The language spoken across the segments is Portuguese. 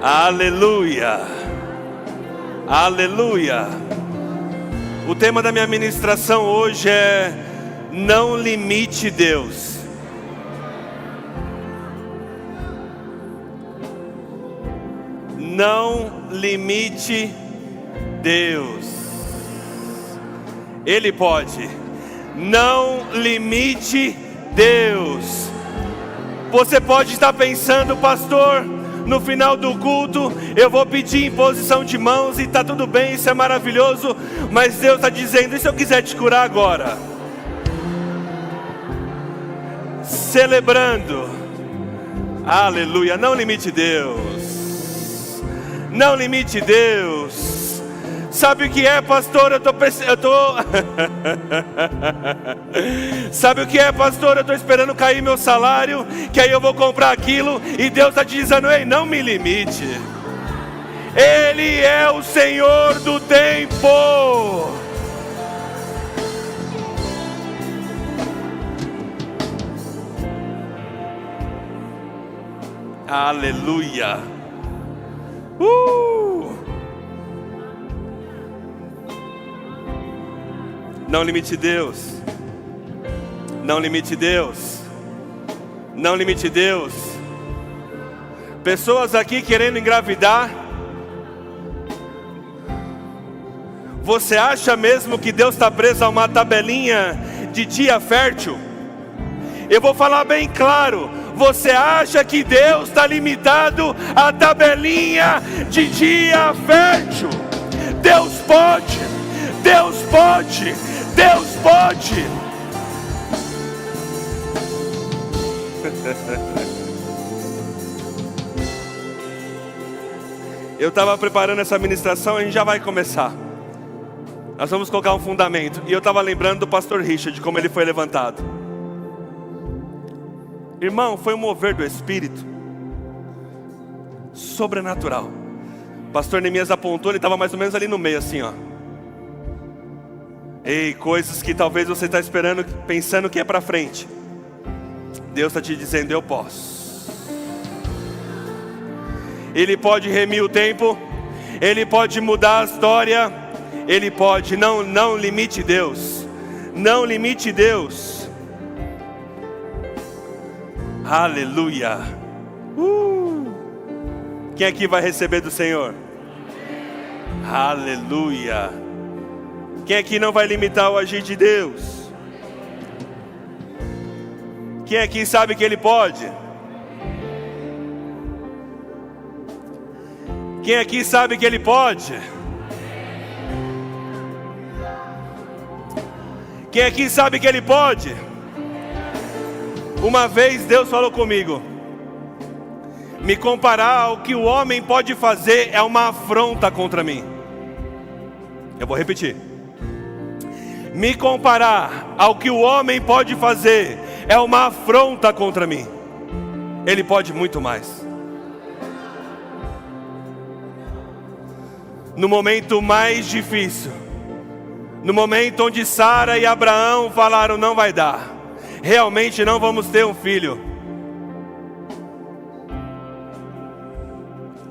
Aleluia. Aleluia. O tema da minha ministração hoje é: não limite Deus. Não limite Deus. Ele pode. Não limite Deus. Você pode estar pensando, pastor, no final do culto eu vou pedir imposição de mãos e está tudo bem, isso é maravilhoso. Mas Deus está dizendo: e se eu quiser te curar agora? Celebrando. Aleluia. Não limite Deus. Não limite Deus. Sabe o que é, pastor? Sabe o que é, pastor? Eu estou esperando cair meu salário, que aí eu vou comprar aquilo. E Deus está te dizendo: ei, não me limite. Ele é o Senhor do tempo. Aleluia. Não limite Deus. Não limite Deus. Não limite Deus. Pessoas aqui querendo engravidar. Você acha mesmo que Deus está preso a uma tabelinha de dia fértil? Eu vou falar bem claro. Você acha que Deus está limitado à tabelinha de dia fértil? Deus pode. Deus pode. Deus pode. Eu estava preparando essa ministração, a gente já vai começar. Nós vamos colocar um fundamento. E eu estava lembrando do pastor Richard, como ele foi levantado. Irmão, foi um mover do Espírito sobrenatural. Pastor Neemias apontou, ele estava mais ou menos ali no meio, assim, ó. Ei, coisas que talvez você está esperando, pensando que é para frente. Deus está te dizendo: eu posso. Ele pode remir o tempo. Ele pode mudar a história. Ele pode. Não limite Deus. Não limite Deus. Aleluia. Quem aqui vai receber do Senhor? Aleluia. Quem aqui não vai limitar o agir de Deus? Quem aqui sabe que Ele pode? Quem aqui sabe que Ele pode? Quem aqui sabe que Ele pode? Uma vez Deus falou comigo: me comparar ao que o homem pode fazer é uma afronta contra mim. Eu vou repetir. Me comparar ao que o homem pode fazer é uma afronta contra mim. Ele pode muito mais. No momento mais difícil, no momento onde Sara e Abraão falaram: não vai dar, realmente não vamos ter um filho,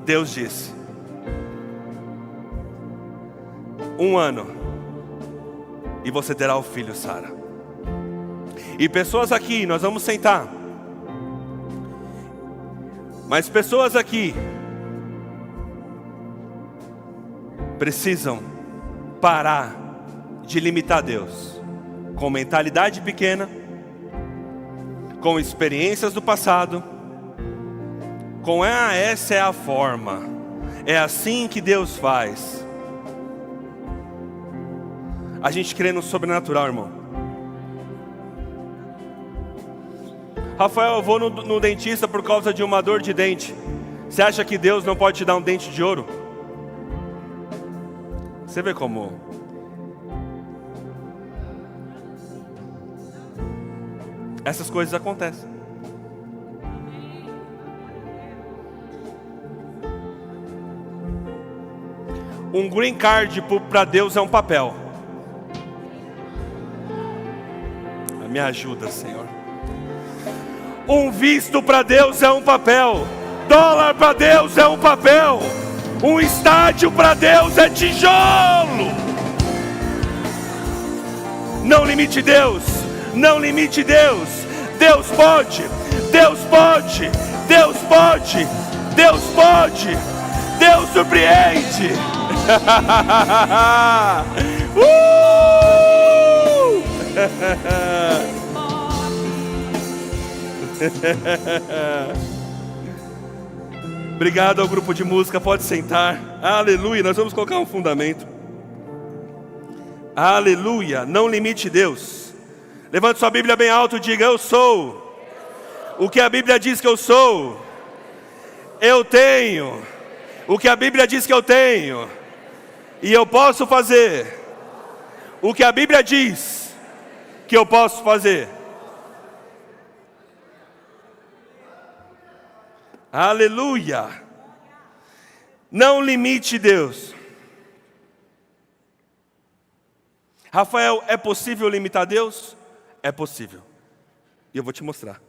Deus disse: 1 ano e você terá o filho, Sara. E pessoas aqui, nós vamos sentar, mas pessoas aqui precisam parar de limitar Deus com mentalidade pequena, com experiências do passado, com essa é a forma, é assim que Deus faz. A gente crê no sobrenatural, irmão. Rafael, eu vou no dentista por causa de uma dor de dente. Você acha que Deus não pode te dar um dente de ouro? Você vê como essas coisas acontecem. Um green card para Deus é um papel. Me ajuda, Senhor. Um visto para Deus é um papel. dólar para Deus é um papel, um estádio para Deus é tijolo. Não limite Deus, não limite Deus. Deus pode, Deus pode, Deus pode, Deus pode, Deus surpreende. Obrigado ao grupo de música, pode sentar. Aleluia, nós vamos colocar um fundamento. Aleluia, não limite Deus. Levante sua Bíblia bem alto e diga: eu sou o que a Bíblia diz que eu sou. Eu tenho o que a Bíblia diz que eu tenho. E eu posso fazer o que a Bíblia diz que eu posso fazer. Aleluia. Não limite Deus. Rafael, é possível limitar Deus? É possível. E eu vou te mostrar.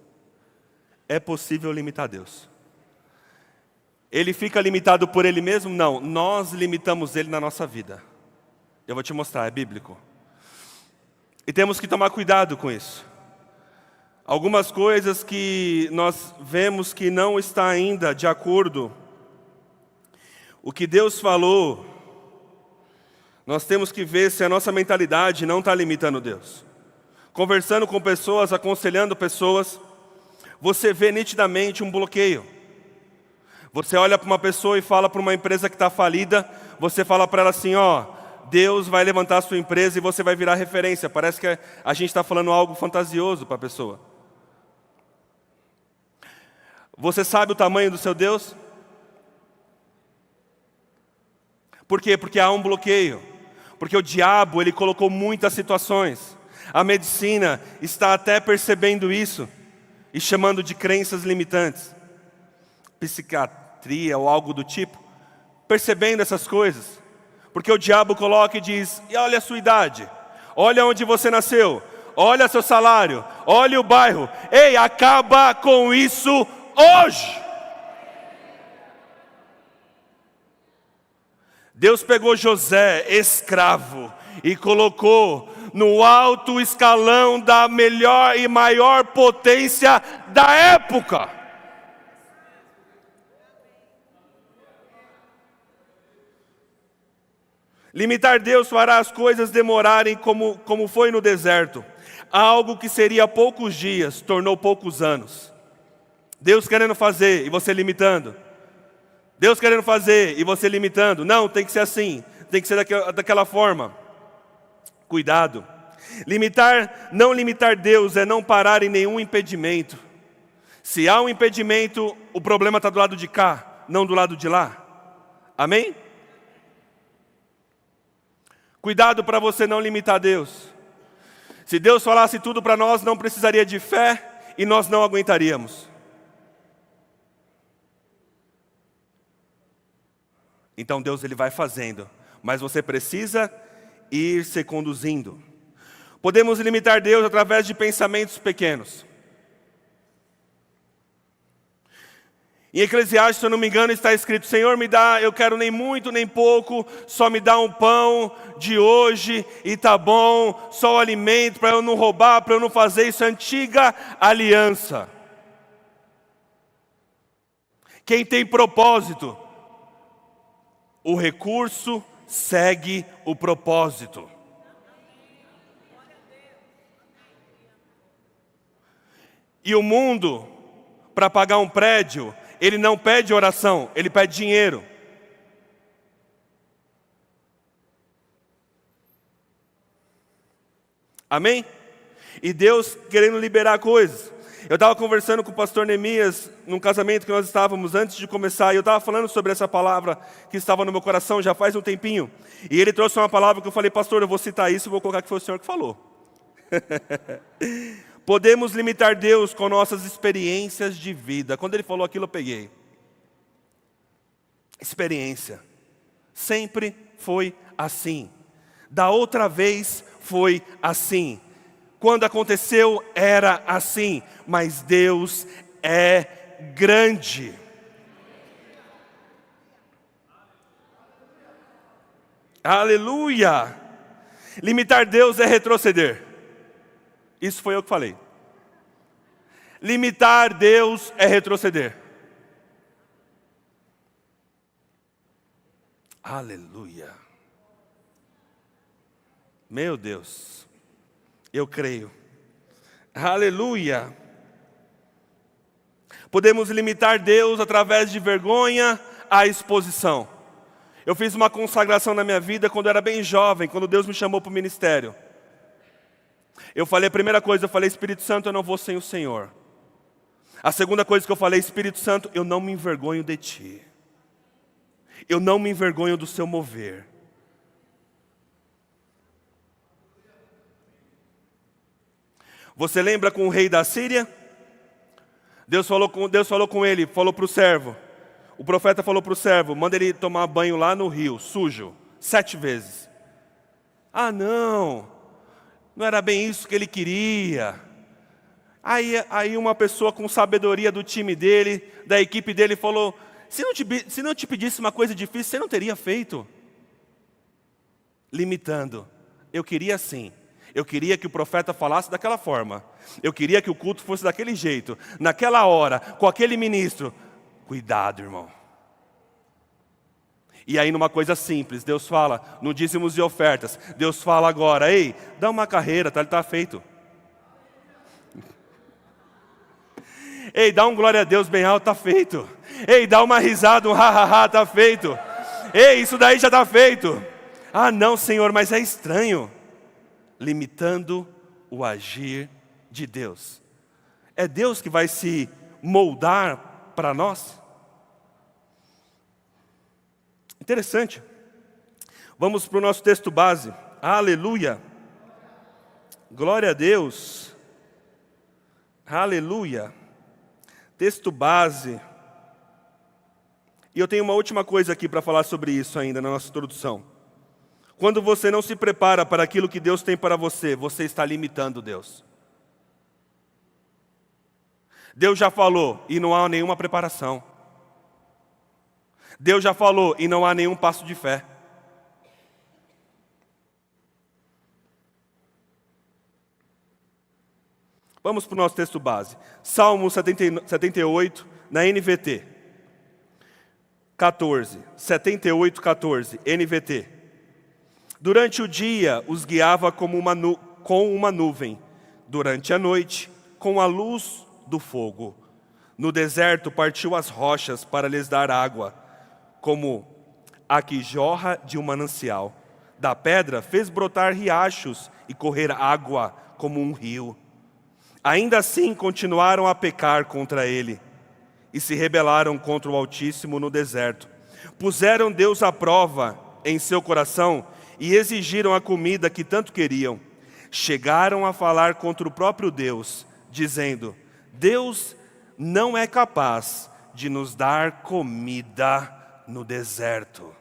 É possível limitar Deus. Ele fica limitado por Ele mesmo? Não, nós limitamos Ele na nossa vida. Eu vou te mostrar, é bíblico. E temos que tomar cuidado com isso. Algumas coisas que nós vemos que não está ainda de acordo. O que Deus falou, nós temos que ver se a nossa mentalidade não está limitando Deus. Conversando com pessoas, aconselhando pessoas, você vê nitidamente um bloqueio. Você olha para uma pessoa e fala para uma empresa que está falida, você fala para ela assim, ó, Deus vai levantar a sua empresa e você vai virar referência. Parece que a gente está falando algo fantasioso para a pessoa. Você sabe o tamanho do seu Deus? Por quê? Porque há um bloqueio. Porque o diabo, ele colocou muitas situações. A medicina está até percebendo isso e chamando de crenças limitantes. Psiquiatria ou algo do tipo. Percebendo essas coisas. Porque o diabo coloca e diz, e olha a sua idade, olha onde você nasceu, olha seu salário, olha o bairro. Ei, acaba com isso hoje. Deus pegou José, escravo, e colocou no alto escalão da melhor e maior potência da época. Limitar Deus fará as coisas demorarem como foi no deserto. Algo que seria poucos dias, tornou poucos anos. Deus querendo fazer e você limitando. Deus querendo fazer e você limitando. Não, tem que ser assim. Tem que ser daquela forma. Cuidado. Não limitar Deus é não parar em nenhum impedimento. Se há um impedimento, o problema está do lado de cá, não do lado de lá. Amém? Cuidado para você não limitar Deus. Se Deus falasse tudo para nós, não precisaria de fé e nós não aguentaríamos. Então Deus ele vai fazendo, mas você precisa ir se conduzindo. Podemos limitar Deus através de pensamentos pequenos. Em Eclesiastes, se eu não me engano, está escrito, Senhor, me dá, eu quero nem muito nem pouco, só me dá um pão de hoje e tá bom, só o alimento para eu não roubar, para eu não fazer isso, antiga aliança. Quem tem propósito, o recurso segue o propósito. E o mundo, para pagar um prédio, ele não pede oração, ele pede dinheiro. Amém? E Deus querendo liberar coisas. Eu estava conversando com o pastor Neemias, num casamento que nós estávamos antes de começar, e eu estava falando sobre essa palavra que estava no meu coração já faz um tempinho. E ele trouxe uma palavra que eu falei, pastor, eu vou citar isso e vou colocar que foi o senhor que falou. Podemos limitar Deus com nossas experiências de vida. Quando ele falou aquilo, eu peguei. Experiência. Sempre foi assim. Da outra vez foi assim. Quando aconteceu, era assim. Mas Deus é grande. Aleluia! Limitar Deus é retroceder. Isso foi eu que falei. Limitar Deus é retroceder. Aleluia. Meu Deus, eu creio. Aleluia. Podemos limitar Deus através de vergonha à exposição. Eu fiz uma consagração na minha vida quando eu era bem jovem, quando Deus me chamou para o ministério. Eu falei, a primeira coisa, eu falei, Espírito Santo, eu não vou sem o Senhor. A segunda coisa que eu falei, Espírito Santo, eu não me envergonho de Ti. Eu não me envergonho do Seu mover. Você lembra com o rei da Síria? Deus falou com ele, falou para o servo. O profeta falou para o servo, manda ele tomar banho lá no rio, sujo, 7 vezes. Ah, não era bem isso que ele queria. Aí uma pessoa com sabedoria do time dele, da equipe dele, falou, se não te pedisse uma coisa difícil, você não teria feito. Limitando. Eu queria assim. Eu queria que o profeta falasse daquela forma. Eu queria que o culto fosse daquele jeito. Naquela hora, com aquele ministro. Cuidado, irmão. E aí numa coisa simples, Deus fala, no dízimos e ofertas. Deus fala agora, ei, dá uma carreira, tá feito. Ei, dá um glória a Deus bem alto, tá feito. Ei, dá uma risada, um ha-ha-ha, tá feito. Ei, isso daí já tá feito. Ah não, Senhor, mas é estranho. Limitando o agir de Deus. É Deus que vai se moldar para nós? Interessante. Vamos para o nosso texto base. Aleluia. Glória a Deus. Aleluia. Texto base. E eu tenho uma última coisa aqui para falar sobre isso ainda na nossa introdução. Quando você não se prepara para aquilo que Deus tem para você, você está limitando Deus. Deus já falou e não há nenhuma preparação. Deus já falou e não há nenhum passo de fé. Vamos para o nosso texto base. Salmo 78, na NVT. 78, 14, NVT. Durante o dia os guiava com uma nuvem. Durante a noite, com a luz do fogo. No deserto partiu as rochas para lhes dar água, como a que jorra de um manancial. Da pedra fez brotar riachos e correr água como um rio. Ainda assim continuaram a pecar contra ele e se rebelaram contra o Altíssimo no deserto. Puseram Deus à prova em seu coração e exigiram a comida que tanto queriam. Chegaram a falar contra o próprio Deus, dizendo, Deus não é capaz de nos dar comida no deserto.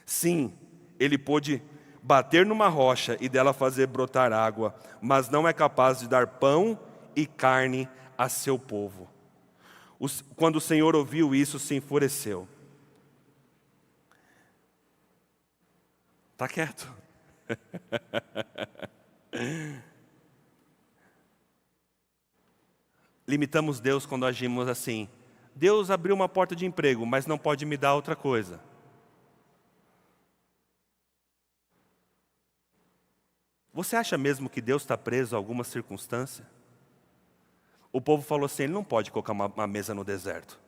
Sim, ele pôde bater numa rocha e dela fazer brotar água, mas não é capaz de dar pão e carne a seu povo. Quando o Senhor ouviu isso, se enfureceu. Está quieto. Limitamos Deus quando agimos assim. Deus abriu uma porta de emprego, mas não pode me dar outra coisa. Você acha mesmo que Deus está preso a alguma circunstância? O povo falou assim, ele não pode colocar uma mesa no deserto.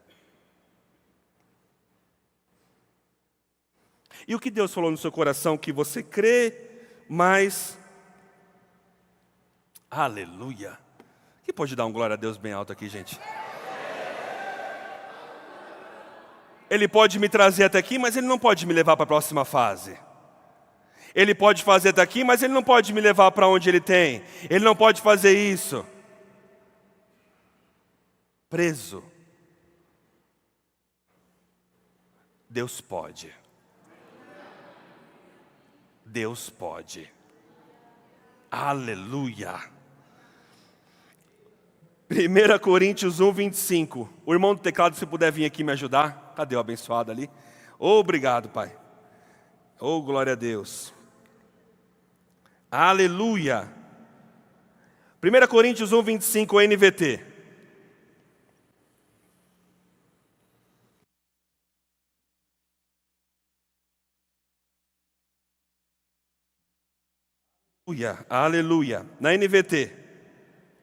E o que Deus falou no seu coração que você crê, mas... Aleluia. Quem pode dar um glória a Deus bem alto aqui, gente? Ele pode me trazer até aqui, mas Ele não pode me levar para a próxima fase. Ele pode fazer até aqui, mas Ele não pode me levar para onde Ele tem. Ele não pode fazer isso. Preso. Deus pode. Deus pode. Aleluia. 1 Coríntios 1, 25. O irmão do teclado, se puder vir aqui me ajudar. Cadê o abençoado ali? Obrigado, Pai. Oh, glória a Deus. Aleluia. 1 Coríntios 1, 25, NVT. Aleluia, aleluia. Na NVT.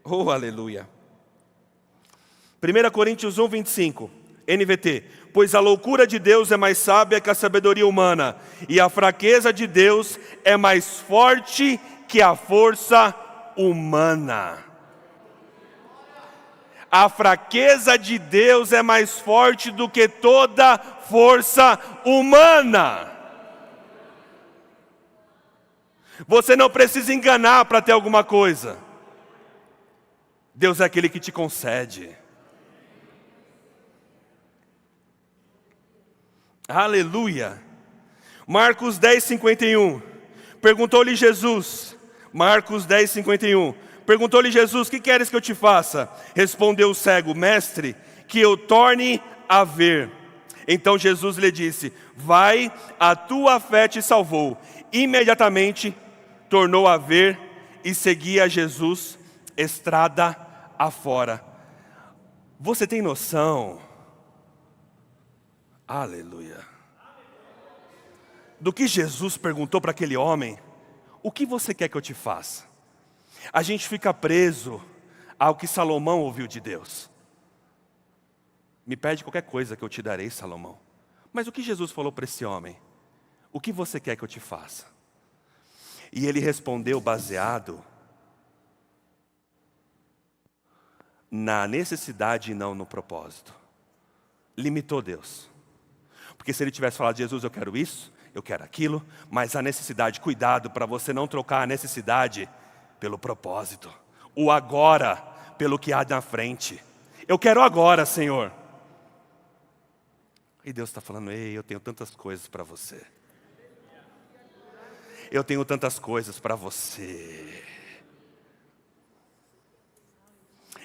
Oh, aleluia. 1 Coríntios 1, 25. NVT. Pois a loucura de Deus é mais sábia que a sabedoria humana, e a fraqueza de Deus é mais forte que a força humana. A fraqueza de Deus é mais forte do que toda força humana. Você não precisa enganar para ter alguma coisa. Deus é aquele que te concede. Aleluia. Marcos 10, 51. Perguntou-lhe Jesus. Marcos 10, 51. Perguntou-lhe Jesus: que queres que eu te faça? Respondeu o cego: mestre, que eu torne a ver. Então Jesus lhe disse: vai, a tua fé te salvou. Imediatamente tornou a ver e seguia Jesus estrada afora. Você tem noção, aleluia, do que Jesus perguntou para aquele homem? O que você quer que eu te faça? A gente fica preso ao que Salomão ouviu de Deus. Me pede qualquer coisa que eu te darei, Salomão. Mas o que Jesus falou para esse homem? O que você quer que eu te faça? E ele respondeu baseado na necessidade e não no propósito. Limitou Deus. Porque se ele tivesse falado: Jesus, eu quero isso, eu quero aquilo, mas a necessidade, cuidado para você não trocar a necessidade pelo propósito. O agora pelo que há na frente. Eu quero agora, Senhor. E Deus está falando: ei, eu tenho tantas coisas para você. Eu tenho tantas coisas para você.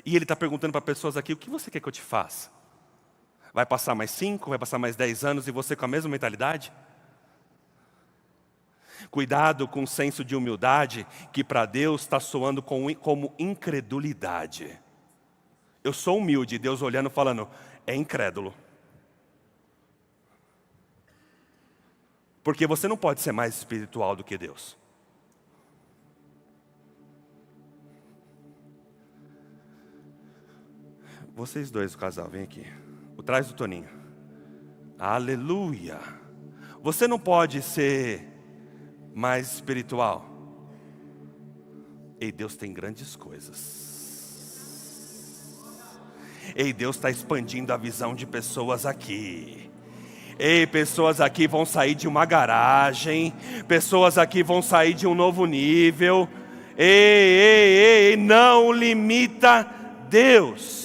E Ele está perguntando para pessoas aqui: o que você quer que eu te faça? Vai passar mais 5, vai passar mais 10 anos e você com a mesma mentalidade? Cuidado com o senso de humildade, que para Deus está soando como incredulidade. Eu sou humilde, Deus olhando falando: é incrédulo. Porque você não pode ser mais espiritual do que Deus. Vocês dois, o casal, vem aqui. Traz o Toninho. Aleluia. Você não pode ser mais espiritual. Ei, Deus tem grandes coisas. Ei, Deus está expandindo a visão de pessoas aqui. Ei, pessoas aqui vão sair de uma garagem. Pessoas aqui vão sair de um novo nível. Ei, não limita Deus.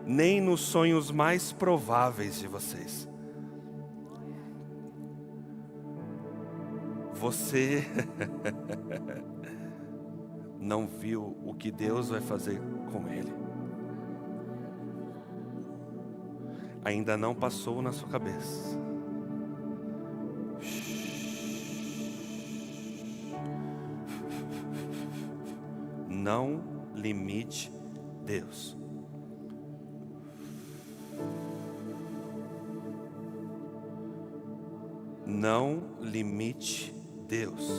Nem nos sonhos mais prováveis de vocês. Você não viu o que Deus vai fazer com ele. Ainda não passou na sua cabeça. Não limite Deus. Não limite Deus.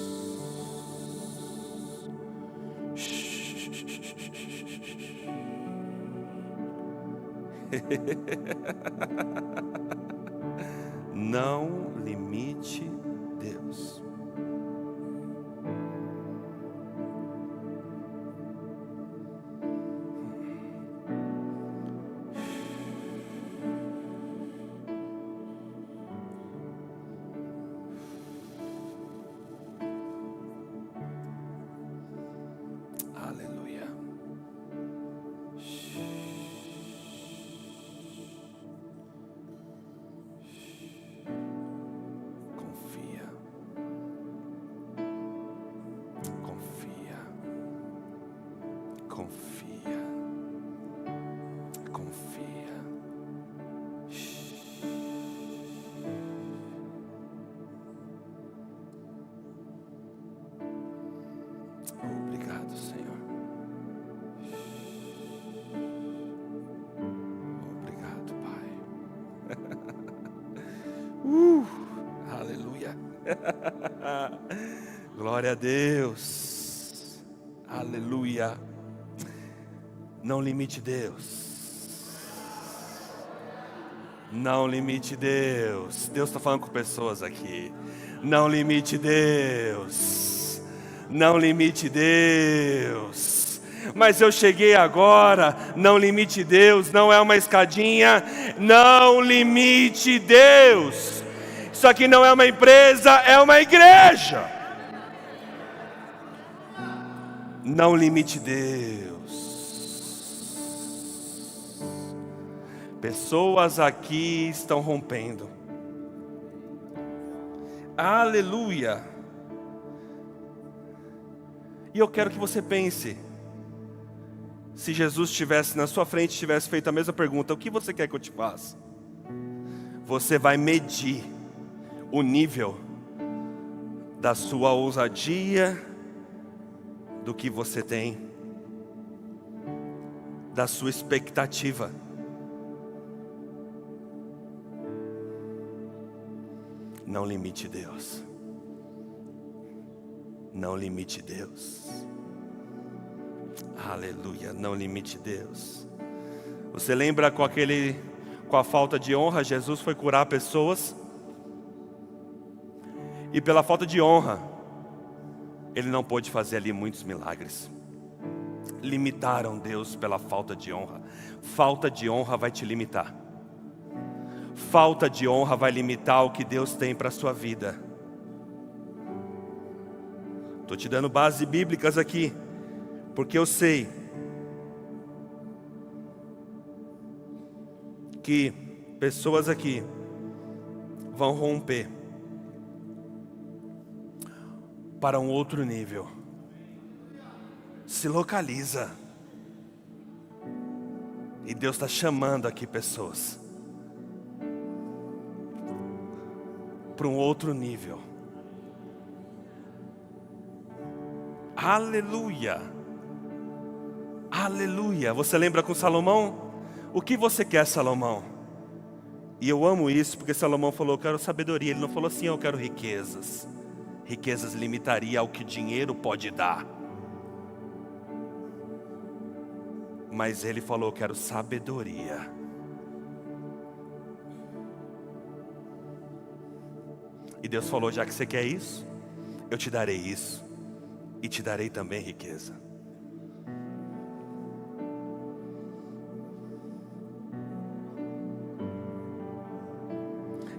Não limite Deus. Aleluia. Confia. Confia. Confia. Glória a Deus. Aleluia. Não limite Deus. Não limite Deus. Deus está falando com pessoas aqui. Não limite Deus. Não limite Deus. Mas eu cheguei agora. Não limite Deus. Não é uma escadinha. Não limite Deus. Isso aqui não é uma empresa, é uma igreja. Não limite Deus. Pessoas aqui estão rompendo. Aleluia. E eu quero que você pense, se Jesus estivesse na sua frente, tivesse feito a mesma pergunta: o que você quer que eu te faça? Você vai medir o nível da sua ousadia, do que você tem, da sua expectativa. Não limite Deus. Não limite Deus. Aleluia, não limite Deus. Você lembra com a falta de honra, Jesus foi curar pessoas? E pela falta de honra, Ele não pôde fazer ali muitos milagres. Limitaram Deus pela falta de honra. Falta de honra vai te limitar. Falta de honra vai limitar o que Deus tem para a sua vida. Estou te dando bases bíblicas aqui, porque eu sei que pessoas aqui vão romper para um outro nível. Se localiza. E Deus está chamando aqui pessoas para um outro nível. Aleluia. Aleluia. Você lembra com Salomão? O que você quer, Salomão? E eu amo isso, porque Salomão falou: eu quero sabedoria. Ele não falou assim: eu quero riquezas. Riquezas limitaria ao que dinheiro pode dar. Mas ele falou: eu quero sabedoria. E Deus falou: já que você quer isso, eu te darei isso. E te darei também riqueza.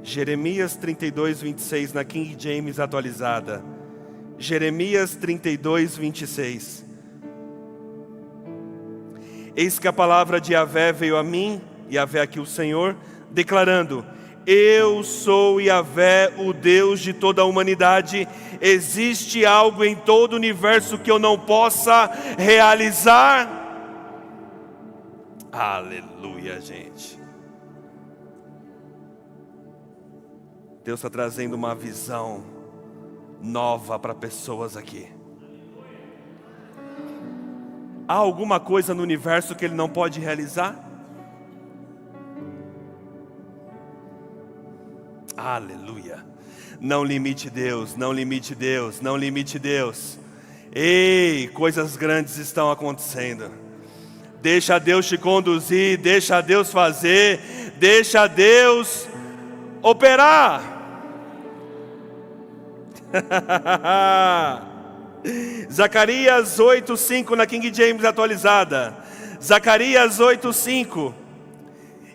Jeremias 32, 26, na King James atualizada. Jeremias 32, 26. Eis que a palavra de Yahvé veio a mim, Yahvé aqui o Senhor, declarando: eu sou Yahvé, o Deus de toda a humanidade. Existe algo em todo o universo que eu não possa realizar? Aleluia, gente. Deus está trazendo uma visão nova para pessoas aqui. Há alguma coisa no universo que Ele não pode realizar? Aleluia. Não limite Deus, não limite Deus, não limite Deus. Ei, coisas grandes estão acontecendo. Deixa Deus te conduzir, deixa Deus fazer, deixa Deus operar. Zacarias 8:5 na King James atualizada. Zacarias 8:5.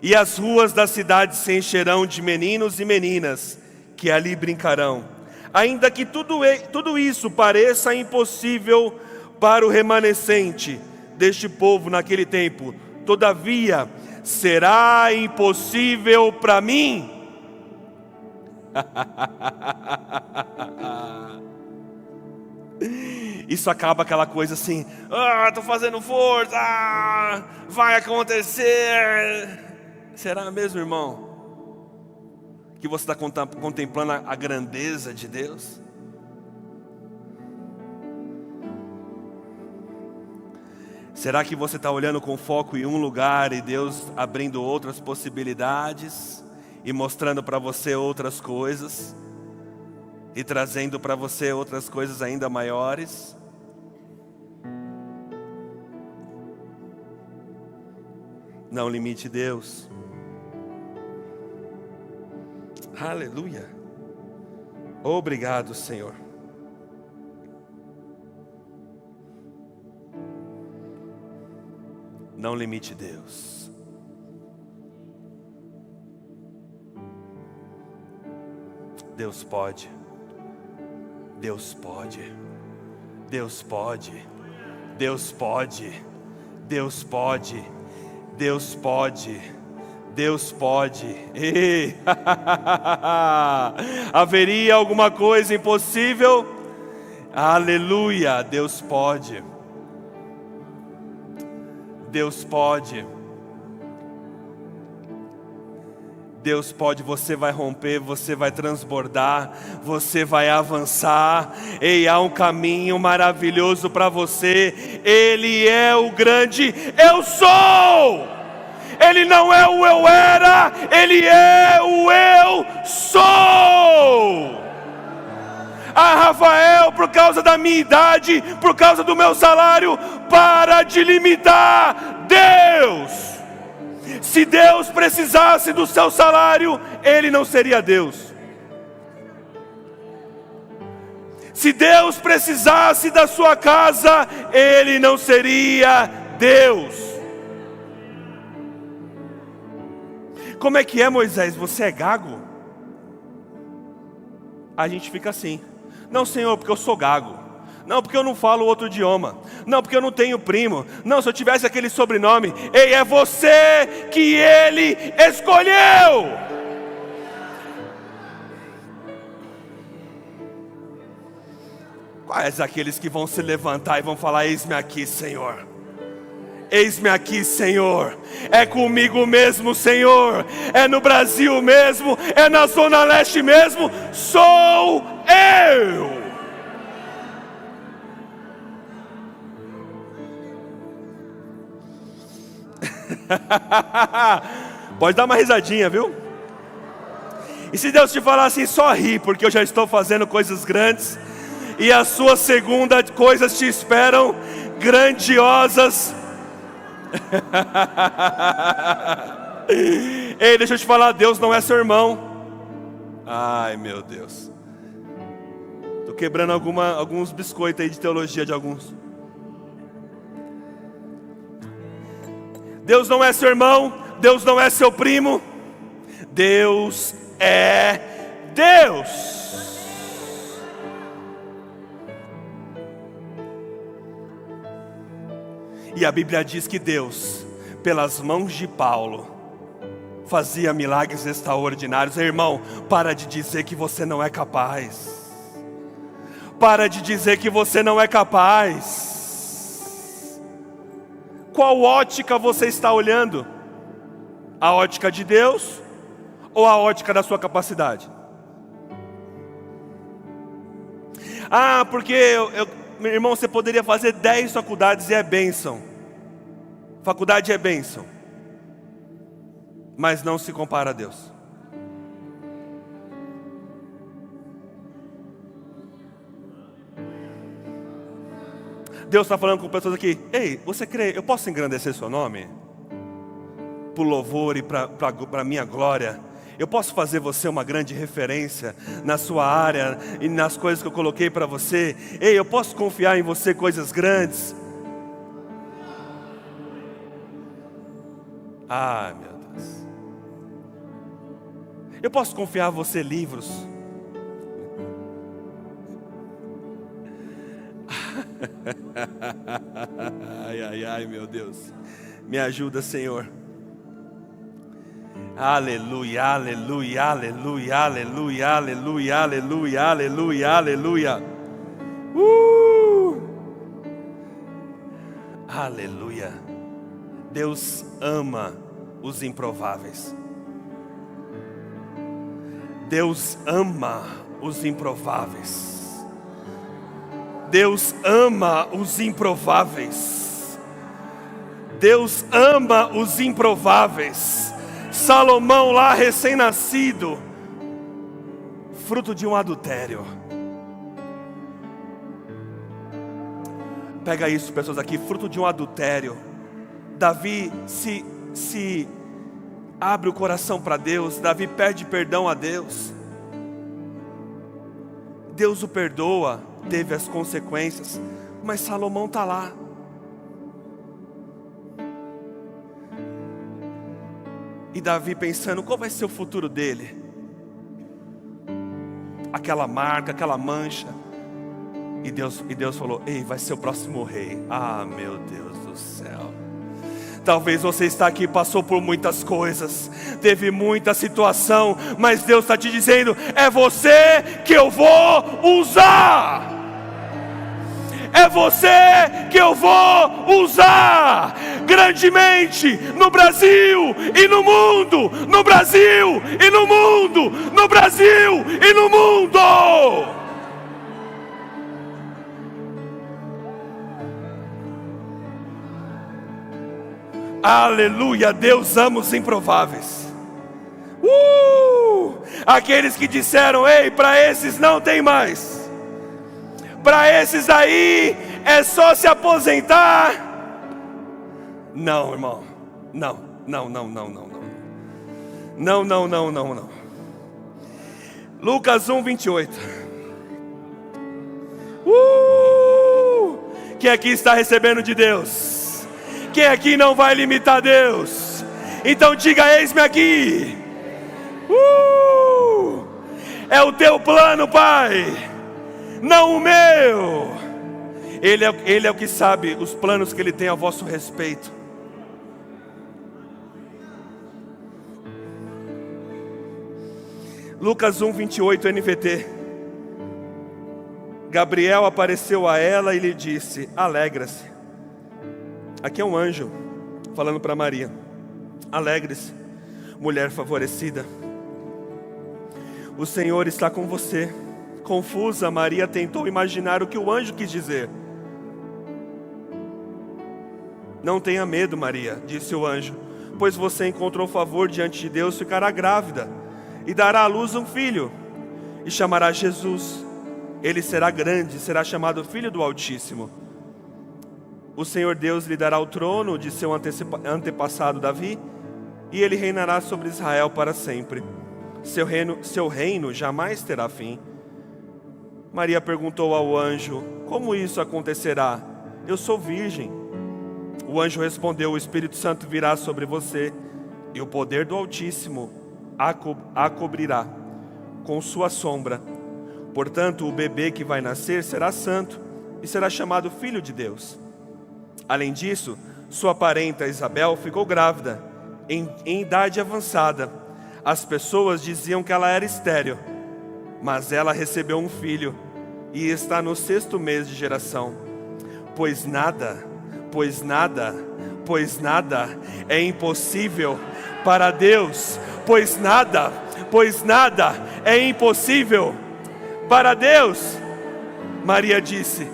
E as ruas da cidade se encherão de meninos e meninas que ali brincarão. Ainda que tudo isso pareça impossível para o remanescente deste povo naquele tempo, todavia será impossível para mim. Isso acaba aquela coisa assim: estou fazendo força, vai acontecer. Será mesmo, irmão, que você está contemplando a grandeza de Deus? Será que você está olhando com foco em um lugar e Deus abrindo outras possibilidades e mostrando para você outras coisas? e trazendo para você outras coisas ainda maiores. Não limite Deus. Aleluia. Obrigado, Senhor. Não limite Deus. Deus pode. Deus pode. Deus pode. Deus pode. Deus pode. Deus pode. Deus pode. Ei. Haveria alguma coisa impossível? Aleluia. Deus pode. Deus pode. Deus pode, você vai romper, você vai transbordar, você vai avançar. Ei, há um caminho maravilhoso para você. Ele é o grande eu sou. Ele não é o eu era, Ele é o eu sou. Ah, Rafael, por causa da minha idade, por causa do meu salário, para de limitar Deus. Se Deus precisasse do seu salário, Ele não seria Deus. Se Deus precisasse da sua casa, Ele não seria Deus. Como é que é, Moisés? Você é gago? A gente fica assim. Não, Senhor, porque eu sou gago. Não, porque eu não falo outro idioma. Não, porque eu não tenho primo. Não, se eu tivesse aquele sobrenome. Ei, é você que Ele escolheu. Quais aqueles que vão se levantar e vão falar: eis-me aqui, Senhor. Eis-me aqui, Senhor. É comigo mesmo, Senhor. É no Brasil mesmo. É na Zona Leste mesmo. Sou eu. Pode dar uma risadinha, viu? E se Deus te falar assim, só ri, porque eu já estou fazendo coisas grandes, e a sua segunda coisas te esperam grandiosas. Ei, deixa eu te falar, Deus não é seu irmão. Ai, meu Deus. Estou quebrando alguns biscoitos aí de teologia de alguns. Deus não é seu irmão, Deus não é seu primo, Deus é Deus. E a Bíblia diz que Deus, pelas mãos de Paulo, fazia milagres extraordinários. Irmão, para de dizer que você não é capaz. Para de dizer que você não é capaz. Qual ótica você está olhando? A ótica de Deus ou a ótica da sua capacidade? Ah, porque meu irmão, você poderia fazer 10 faculdades e é bênção. Faculdade é bênção, mas não se compara a Deus. Deus está falando com pessoas aqui. Ei, você crê? Eu posso engrandecer seu nome? Para o louvor e para a minha glória. Eu posso fazer você uma grande referência na sua área e nas coisas que eu coloquei para você. Ei, eu posso confiar em você coisas grandes. Ah, meu Deus. Eu posso confiar a você livros. Ai, ai, ai, meu Deus. Me ajuda, Senhor. Aleluia, aleluia, aleluia, aleluia, aleluia, aleluia, aleluia, aleluia. Aleluia. Deus ama os improváveis. Deus ama os improváveis. Deus ama os improváveis. Deus ama os improváveis. Salomão lá recém-nascido, fruto de um adultério. Pega isso, pessoas aqui, fruto de um adultério. Davi se abre o coração para Deus. Davi pede perdão a Deus. Deus o perdoa, teve as consequências, mas Salomão está lá. E Davi pensando, qual vai ser o futuro dele? Aquela marca, aquela mancha. E Deus falou, ei, vai ser o próximo rei. Ah, meu Deus do céu. Talvez você está aqui, passou por muitas coisas, teve muita situação, mas Deus está te dizendo, é você que eu vou usar. É você que eu vou usar grandemente no Brasil e no mundo, no Brasil e no mundo, no Brasil e no mundo. Aleluia, Deus ama os improváveis. Aqueles que disseram, ei, para esses não tem mais. Para esses aí é só se aposentar. Não, irmão. Não. Lucas 1:28. Quem aqui está recebendo de Deus? Quem aqui não vai limitar Deus? Então diga, eis-me aqui. É o teu plano, Pai, não o meu. Ele é o que sabe os planos que Ele tem a vosso respeito. Lucas 1:28 NVT. Gabriel apareceu a ela e lhe disse, alegra-se. Aqui é um anjo falando para Maria. Alegre-se, mulher favorecida, o Senhor está com você. Confusa, Maria tentou imaginar o que o anjo quis dizer. Não tenha medo, Maria, disse o anjo, pois você encontrou favor diante de Deus, ficará grávida e dará à luz um filho, e chamará Jesus. Ele será grande, será chamado Filho do Altíssimo. O Senhor Deus lhe dará o trono de seu antepassado Davi, e ele reinará sobre Israel para sempre. Seu reino jamais terá fim. Maria perguntou ao anjo, como isso acontecerá? Eu sou virgem. O anjo respondeu, o Espírito Santo virá sobre você, e o poder do Altíssimo a cobrirá com sua sombra. Portanto, o bebê que vai nascer será santo, e será chamado Filho de Deus. Além disso, sua parenta Isabel ficou grávida, em idade avançada. As pessoas diziam que ela era estéril, mas ela recebeu um filho, e está no 6º mês de geração. Pois nada é impossível para Deus. Pois nada é impossível para Deus. Maria disse,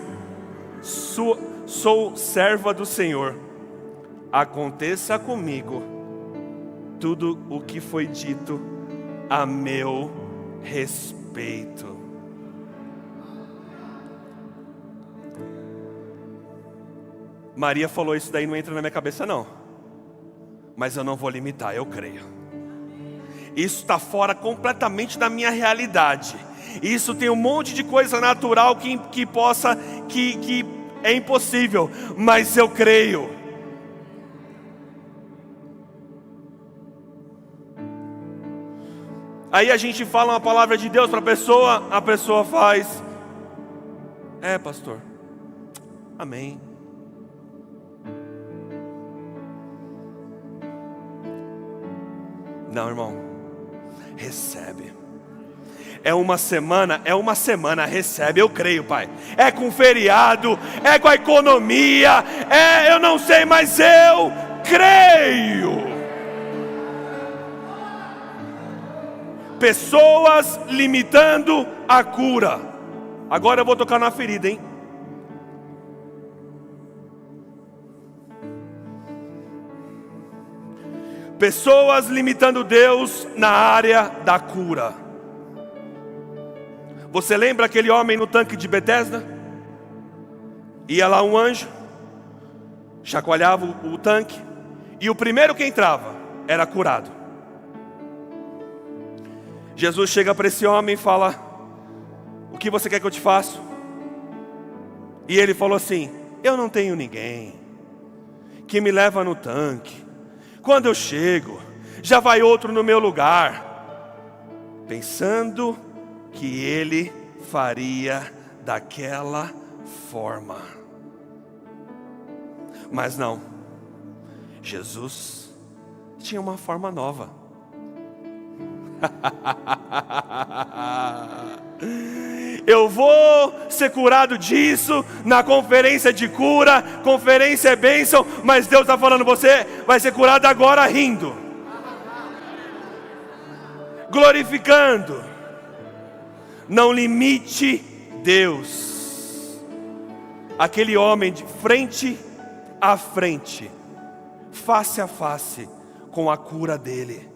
sou serva do Senhor, aconteça comigo tudo o que foi dito a meu respeito. Maria falou, isso daí não entra na minha cabeça não, mas eu não vou limitar, eu creio. Isso está fora completamente da minha realidade. Isso tem um monte de coisa natural que é impossível, mas eu creio. Aí a gente fala uma palavra de Deus para a pessoa faz, pastor, amém. Não, irmão, recebe. É uma semana, recebe, eu creio, Pai. É com feriado, é com a economia, eu não sei, mas eu creio. Pessoas limitando a cura. Agora eu vou tocar na ferida, hein? Pessoas limitando Deus na área da cura. Você lembra aquele homem no tanque de Betesda? Ia lá um anjo, chacoalhava o tanque, e o primeiro que entrava era curado. Jesus chega para esse homem e fala: o que você quer que eu te faça? E ele falou assim: eu não tenho ninguém que me leva no tanque. Quando eu chego, já vai outro no meu lugar. Pensando que ele faria daquela forma. Mas não, Jesus tinha uma forma nova. Eu vou ser curado disso na conferência de cura, conferência é bênção, mas Deus está falando: você vai ser curado agora rindo, glorificando. Não limite Deus. Aquele homem de frente a frente, face a face com a cura dele,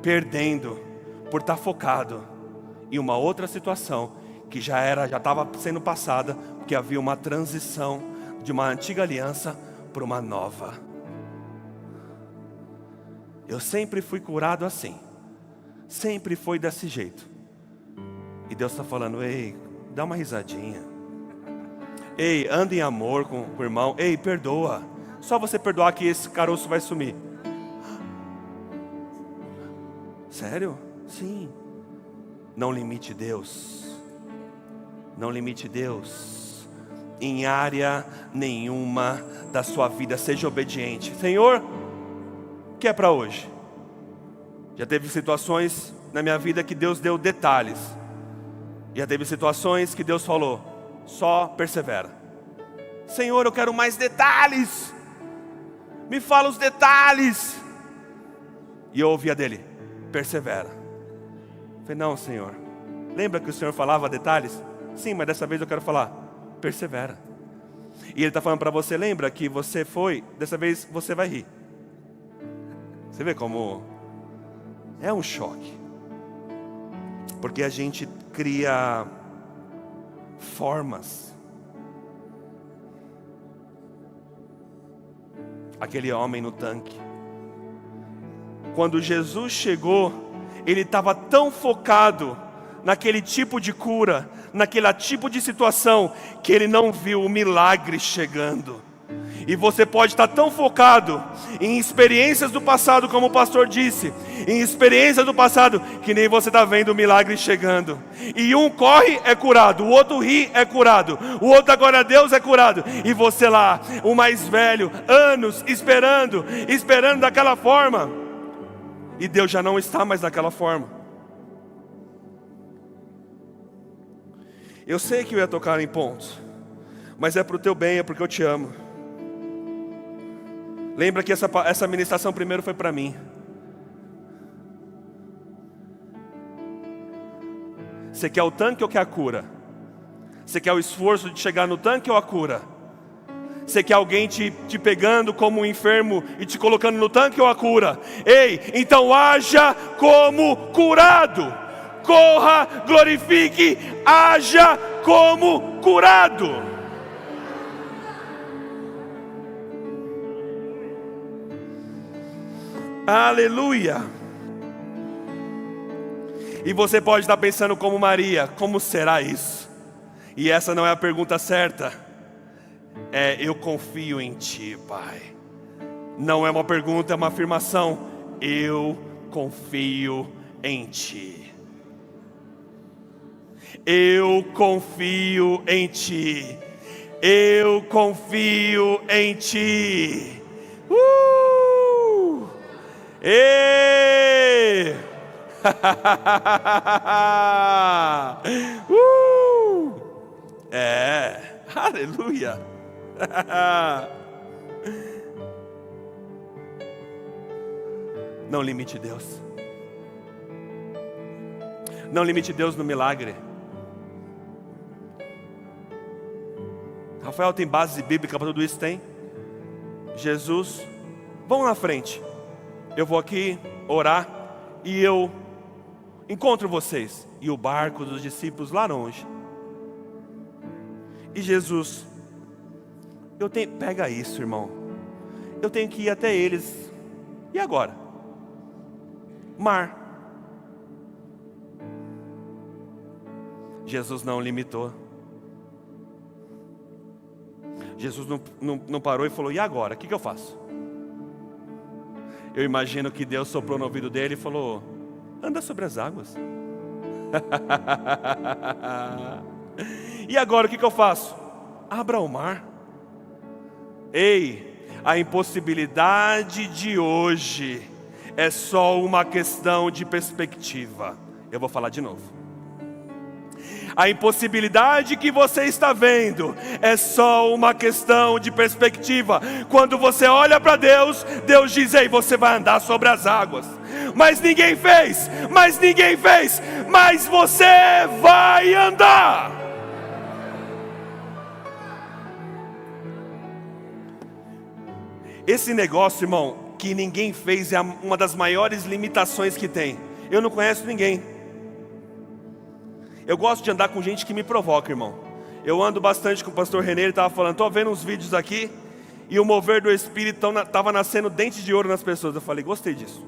perdendo por estar focado em uma outra situação que já estava sendo passada, porque havia uma transição de uma antiga aliança para uma nova. Eu sempre fui curado assim, sempre foi desse jeito. E Deus está falando: ei, dá uma risadinha. Ei, anda em amor com o irmão. Ei, perdoa. Só você perdoar que esse caroço vai sumir. Sério? Sim. Não limite Deus. Não limite Deus em área nenhuma da sua vida. Seja obediente. Senhor, o que é para hoje? Já teve situações na minha vida que Deus deu detalhes. Já teve situações que Deus falou: só persevera. Senhor, eu quero mais detalhes. Me fala os detalhes. E eu ouvia dele: persevera. Eu falei: não, Senhor. Lembra que o Senhor falava detalhes? Sim, mas dessa vez eu quero falar: persevera. E Ele está falando para você: lembra que você foi, dessa vez você vai rir. Você vê como é um choque. Porque a gente cria formas. Aquele homem no tanque, quando Jesus chegou, ele estava tão focado naquele tipo de cura, naquele tipo de situação, que ele não viu o milagre chegando. E você pode estar tão focado em experiências do passado, como o pastor disse, em experiências do passado, que nem você está vendo o milagre chegando. E um corre, é curado, o outro ri, é curado, o outro agora a Deus é curado. E você lá, o mais velho, anos esperando daquela forma. E Deus já não está mais daquela forma. Eu sei que eu ia tocar em pontos, mas é para o teu bem, é porque eu te amo. Lembra que essa ministração primeiro foi para mim. Você quer o tanque ou quer a cura? Você quer o esforço de chegar no tanque ou a cura? Você quer alguém te pegando como um enfermo e te colocando no tanque ou a cura? Ei, então haja como curado. Corra, glorifique, haja como curado. Aleluia. E você pode estar pensando como Maria: como será isso? E essa não é a pergunta certa. É: eu confio em Ti, Pai. Não é uma pergunta, é uma afirmação. Eu confio em Ti. Eu confio em Ti. Eu confio em Ti. Ei! É, aleluia. Não limite Deus. Não limite Deus no milagre. Rafael, tem base bíblica para tudo isso? Tem. Jesus, vão na frente. Eu vou aqui orar e eu encontro vocês. E o barco dos discípulos lá longe. E Jesus Pega isso, irmão. Eu tenho que ir até eles. E agora? Mar. Jesus não limitou. Jesus não parou e falou: e agora? O que eu faço? Eu imagino que Deus soprou no ouvido dele e falou: anda sobre as águas. E agora o que eu faço? Abra o mar. Ei, a impossibilidade de hoje é só uma questão de perspectiva. Eu vou falar de novo. A impossibilidade que você está vendo é só uma questão de perspectiva. Quando você olha para Deus, Deus diz: ei, você vai andar sobre as águas. Mas ninguém fez, mas você vai andar. Esse negócio, irmão, que ninguém fez, é uma das maiores limitações que tem. Eu não conheço ninguém. Eu gosto de andar com gente que me provoca, irmão. Eu ando bastante com o pastor René, ele estava falando: estou vendo uns vídeos aqui, e o mover do Espírito estava nascendo dente de ouro nas pessoas. Eu falei: gostei disso.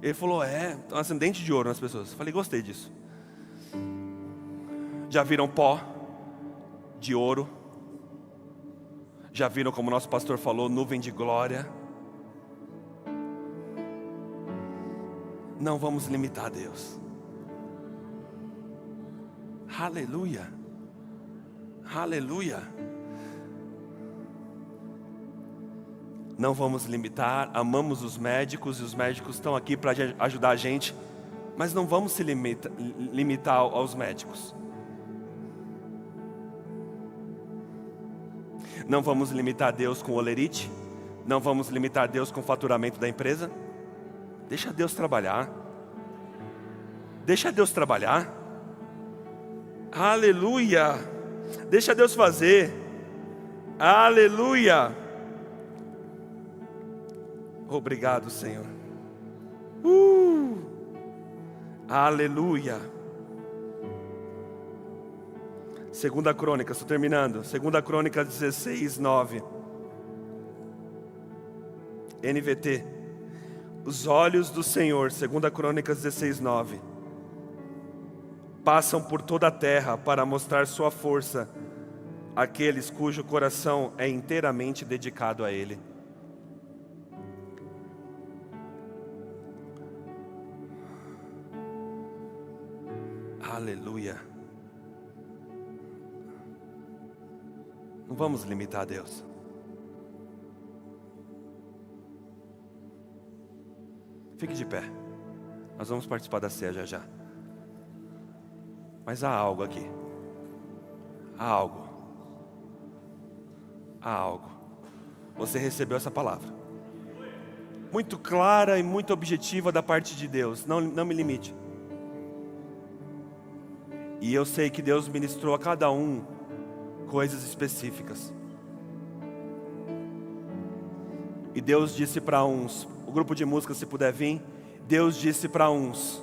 Ele falou: está nascendo dente de ouro nas pessoas. Eu falei: gostei disso. Já viram pó de ouro? Já viram, como o nosso pastor falou, nuvem de glória? Não vamos limitar a Deus. Aleluia, aleluia. Não vamos limitar. Amamos os médicos, e os médicos estão aqui para ajudar a gente, mas não vamos se limitar aos médicos. Não vamos limitar Deus com olerite. Não vamos limitar Deus com o faturamento da empresa. Deixa Deus trabalhar. Deixa Deus trabalhar. Aleluia. Deixa Deus fazer. Aleluia. Obrigado, Senhor. Aleluia. Segunda Crônica, estou terminando. Segunda Crônica 16:9. NVT. Os olhos do Senhor, Segunda Crônica 16:9, passam por toda a terra para mostrar sua força àqueles cujo coração é inteiramente dedicado a Ele. Aleluia. Não vamos limitar a Deus. Fique de pé. Nós vamos participar da ceia já. Mas há algo aqui. Há algo. Você recebeu essa palavra muito clara e muito objetiva da parte de Deus. Não me limite. E eu sei que Deus ministrou a cada um coisas específicas. E Deus disse para uns, o grupo de música, se puder vir, Deus disse para uns: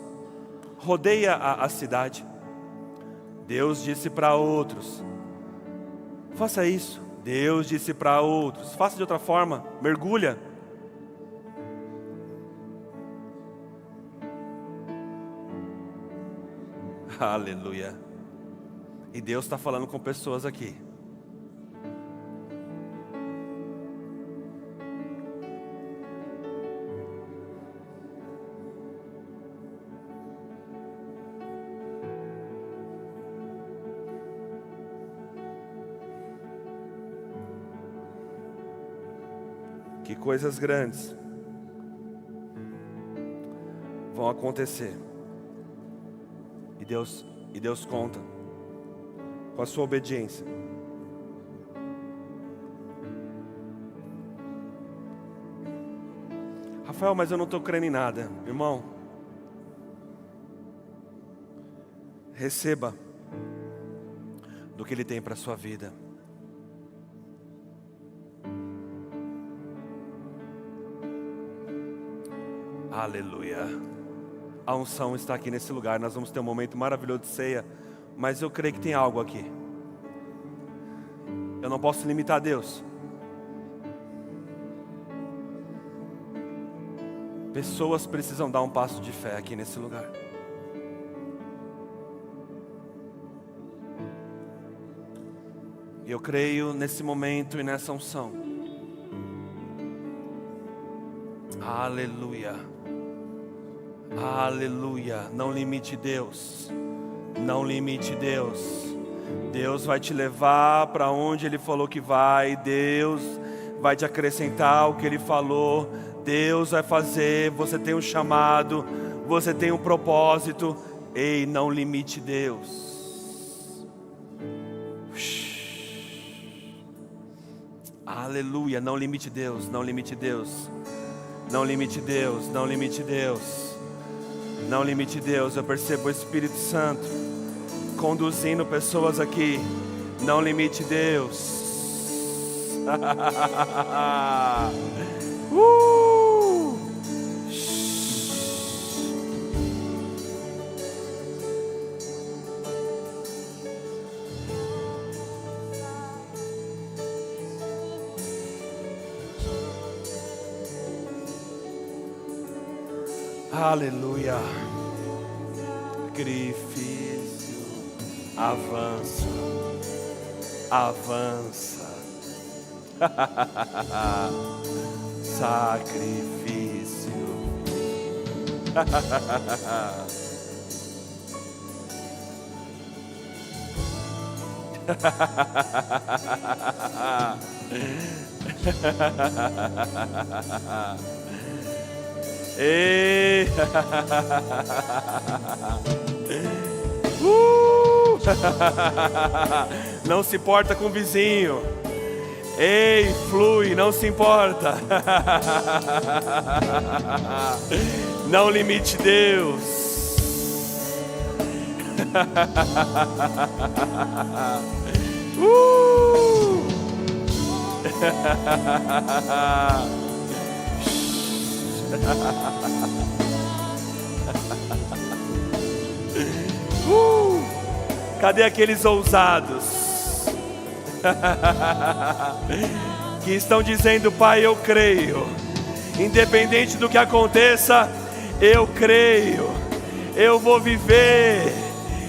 rodeia a cidade. Deus disse para outros: faça isso. Deus disse para outros: faça de outra forma, mergulha. Aleluia. E Deus está falando com pessoas aqui. Que coisas grandes vão acontecer. E Deus conta com a sua obediência. Rafael, mas eu não estou crendo em nada. Irmão, receba do que Ele tem para a sua vida. Aleluia. A unção está aqui nesse lugar. Nós vamos ter um momento maravilhoso de ceia, mas eu creio que tem algo aqui. Eu não posso limitar Deus. Pessoas precisam dar um passo de fé aqui nesse lugar. E eu creio nesse momento e nessa unção. Aleluia. Aleluia. Não limite Deus. Não limite Deus. Deus vai te levar para onde Ele falou que vai. Deus vai te acrescentar o que Ele falou. Deus vai fazer. Você tem um chamado. Você tem um propósito. Ei, não limite Deus. Aleluia. Não limite Deus. Não limite Deus. Não limite Deus. Não limite Deus. Não limite Deus. Eu percebo o Espírito Santo conduzindo pessoas aqui. Não limite Deus. Aleluia. Sacrifício. Avança. Avança. Sacrifício. Ei. Não se importa com o vizinho. Ei, flui, não se importa. Não limite Deus. Cadê aqueles ousados que estão dizendo: Pai, eu creio, independente do que aconteça, eu creio, eu vou viver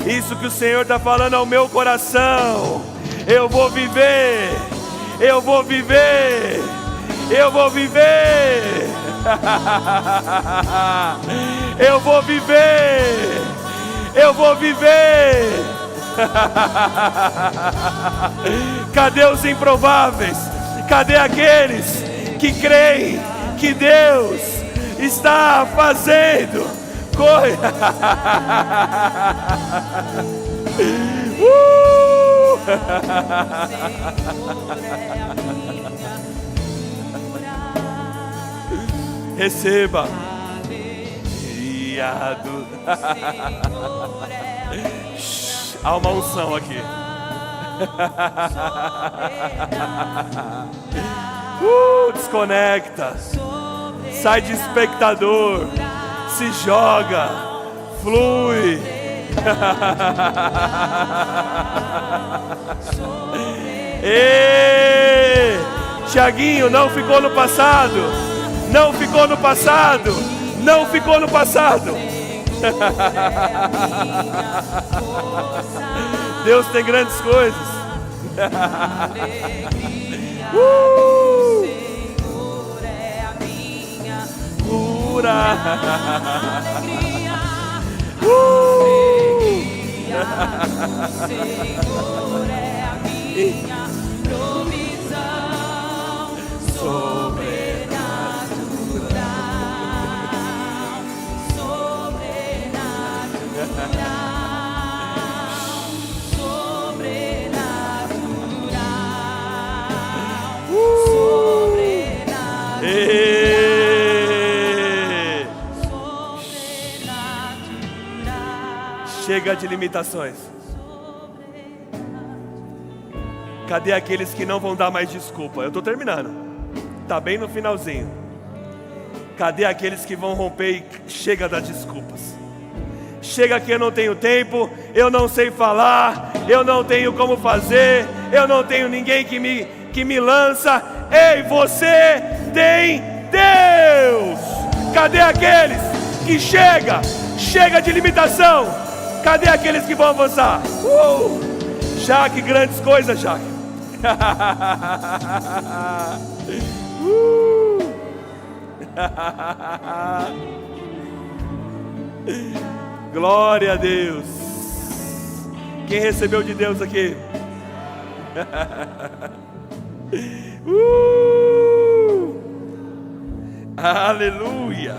isso que o Senhor está falando ao meu coração. Eu vou viver, eu vou viver, eu vou viver. Eu vou viver, eu vou viver. Cadê os improváveis? Cadê aqueles que creem que Deus está fazendo coisa? Receba. Há uma unção aqui. Desconecta. Sai de espectador. Se joga. Flui. Ei, Tiaguinho, não ficou no passado. Não ficou no passado. Não ficou no passado. Deus tem grandes coisas. Senhor é a minha Cura. Senhor é a minha provisão sobrenatural, sobrenatural. Chega de limitações. Cadê aqueles que não vão dar mais desculpa? Eu estou terminando. Está bem no finalzinho. Cadê aqueles que vão romper e chega das desculpas? chega que eu não tenho tempo, eu não sei falar, eu não tenho como fazer, eu não tenho ninguém que me lança. Ei, você tem Deus. Cadê aqueles que chega de limitação? Cadê aqueles que vão avançar? Jaque, grandes coisas, Jaque. Glória a Deus. Quem recebeu de Deus aqui? Aleluia.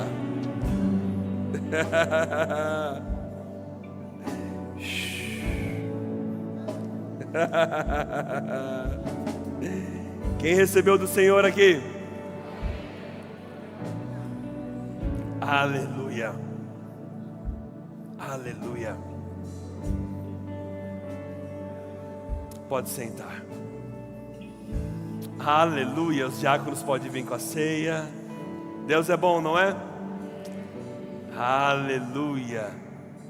Quem recebeu do Senhor aqui? Aleluia. Aleluia. Pode sentar. Aleluia. Os diáconos podem vir com a ceia. Deus é bom, não é? Aleluia.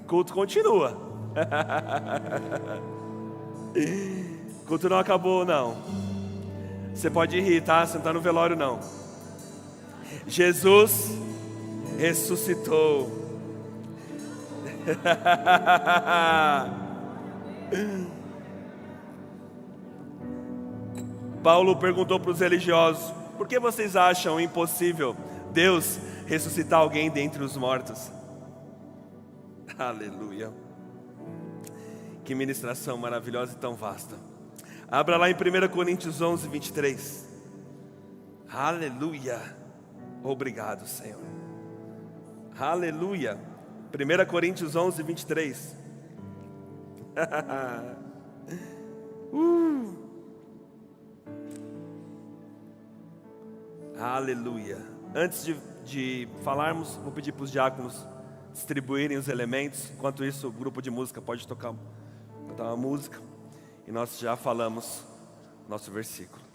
O culto continua. O culto não acabou, não. Você pode rir, tá? Você não está no velório, não. Jesus ressuscitou. Paulo perguntou para os religiosos: por que vocês acham impossível Deus ressuscitar alguém dentre os mortos? Aleluia. Que ministração maravilhosa e tão vasta. Abra lá em 1 Coríntios 11, 23. Aleluia. Obrigado, Senhor. Aleluia. 1 Coríntios 11, 23. Aleluia. Antes de falarmos, vou pedir para os diáconos distribuírem os elementos. Enquanto isso, o grupo de música pode cantar uma música. E nós já falamos nosso versículo.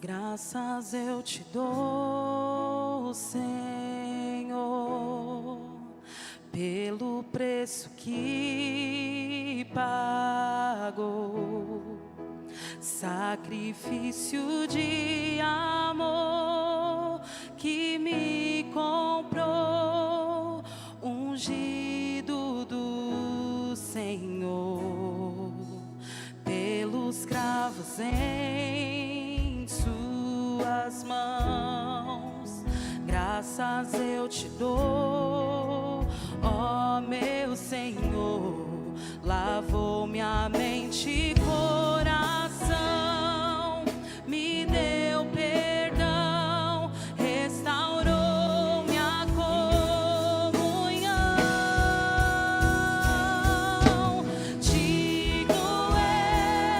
Graças eu te dou, Senhor, pelo preço que pagou, sacrifício de amor que me comprou, ungido do Senhor, pelos cravos em suas mãos. Graças eu te dou, ó meu Senhor, lavou minha mente e coração, me deu perdão, restaurou minha comunhão. Digo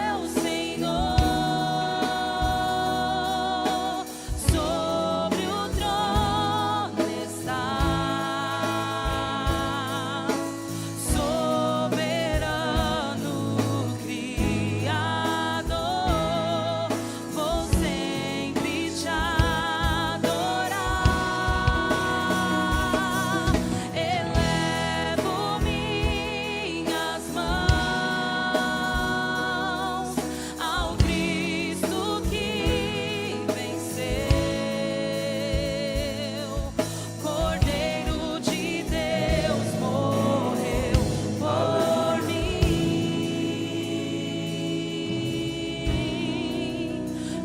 eu, Senhor, sobre o trono estás, soberano Criador, vou sempre te adorar. Elevo minhas mãos ao Cristo que venceu, Cordeiro de Deus morreu por mim,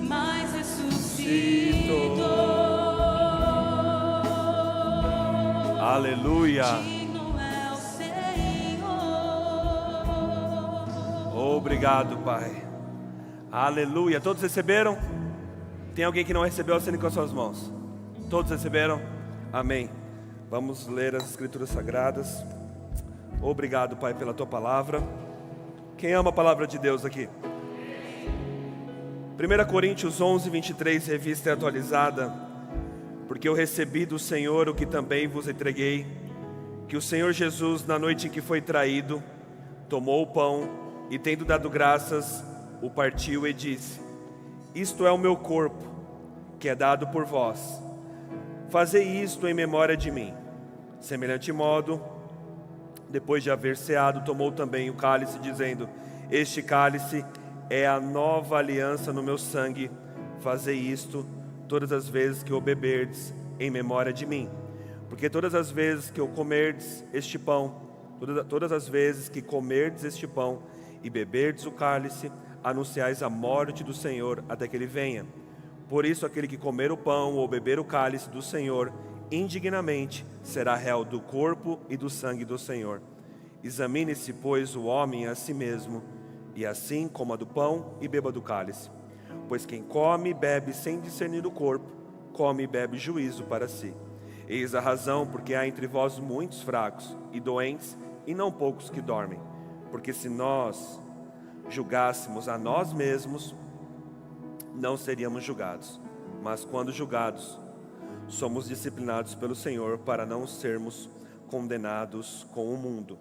mas ressuscitou. Aleluia. Digno é o Senhor. Obrigado, Pai. Aleluia. Todos receberam? Tem alguém que não recebeu? Acende com as suas mãos. Todos receberam? Amém. Vamos ler as Escrituras Sagradas. Obrigado, Pai, pela Tua palavra. Quem ama a palavra de Deus aqui? 1 Coríntios 11, 23, revista e atualizada. Porque eu recebi do Senhor o que também vos entreguei, que o Senhor Jesus, na noite em que foi traído, tomou o pão e, tendo dado graças, o partiu e disse: isto é o meu corpo, que é dado por vós. Fazei isto em memória de mim. Semelhante modo, depois de haver ceado, tomou também o cálice, dizendo: este cálice é a nova aliança no meu sangue. Fazei isto todas as vezes que o beberdes, em memória de mim. Porque todas as vezes que comerdes este pão, todas as vezes que comerdes este pão e beberdes o cálice, anunciais a morte do Senhor até que Ele venha. Por isso, aquele que comer o pão ou beber o cálice do Senhor indignamente será réu do corpo e do sangue do Senhor. Examine-se, pois, o homem a si mesmo, e assim coma do pão e beba do cálice. Pois quem come e bebe sem discernir o corpo, come e bebe juízo para si. Eis a razão porque há entre vós muitos fracos e doentes, e não poucos que dormem. Porque se nós julgássemos a nós mesmos, não seríamos julgados. Mas quando julgados, somos disciplinados pelo Senhor para não sermos condenados com o mundo.